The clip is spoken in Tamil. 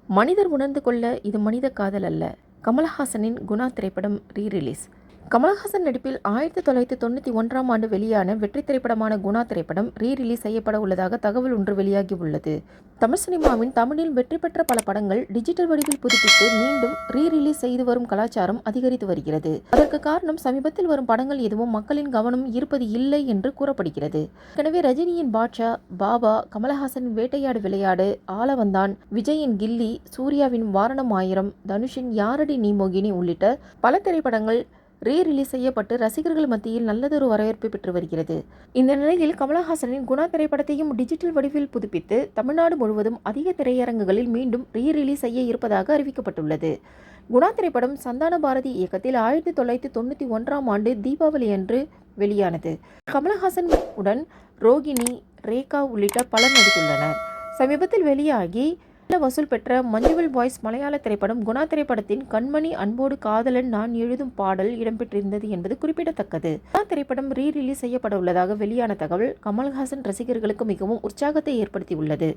மனிதர் உணர்ந்து கொள்ள இது மனித காதல் அல்ல. கமல்ஹாசனின் குணா திரைப்படம் ரீ-ரிலீஸ். கமல்ஹாசன் நடிப்பில் 1991ஆம் ஆண்டு வெளியான வெற்றி திரைப்படமான குணா திரைப்படம் ரீ-ரிலீஸ் செய்யப்பட உள்ளதாக தகவல் ஒன்று வெளியாகி உள்ளது. தமிழ் சினிமாவின் தமிழில் வெற்றி பெற்ற பல படங்கள் டிஜிட்டல் வடிவில் புதுப்பித்து மீண்டும் ரீ-ரிலீஸ் செய்து வரும் கலாச்சாரம் அதிகரித்து வருகிறது. அதற்கு காரணம் சமீபத்தில் வரும் படங்கள் எதுவும் மக்களின் கவனம் ஈர்ப்பது இல்லை என்று கூறப்படுகிறது. எனவே ரஜினியின் பாட்ஷா, பாபா, கமல்ஹாசனின் வேட்டையாடு விளையாடு, ஆளவந்தான், விஜயின் கில்லி, சூர்யாவின் வாரணம் ஆயிரம், தனுஷின் யாரடி நீ மோகினி உள்ளிட்ட பல திரைப்படங்கள் ரீ-ரிலீஸ் செய்யப்பட்டு ரசிகர்கள் மத்தியில் நல்லதொரு வரவேற்பை பெற்று வருகிறது. இந்த நிலையில் கமல்ஹாசனின் குணா திரைப்படத்தையும் டிஜிட்டல் வடிவில் புதுப்பித்து தமிழ்நாடு முழுவதும் அதிக திரையரங்குகளில் மீண்டும் ரீ-ரிலீஸ் செய்ய இருப்பதாக அறிவிக்கப்பட்டுள்ளது. குணா திரைப்படம் சந்தான பாரதி இயக்கத்தில் 1991ஆம் ஆண்டு தீபாவளி அன்று வெளியானது. கமல்ஹாசன் உடன் ரோகிணி, ரேகா உள்ளிட்ட பலர் நடித்துள்ளனர். சமீபத்தில் வெளியாகி வசூல் பெற்ற மஞ்சுவல் பாய்ஸ் மலையாள திரைப்படம் குணா திரைப்படத்தின் கண்மணி அன்போடு காதலன் நான் எழுதும் பாடல் இடம்பெற்றிருந்தது என்பது குறிப்பிடத்தக்கது. குணா திரைப்படம் ரீ-ரிலீஸ் செய்யப்பட உள்ளதாக வெளியான தகவல் கமல்ஹாசன் ரசிகர்களுக்கு மிகவும் உற்சாகத்தை ஏற்படுத்தியுள்ளது.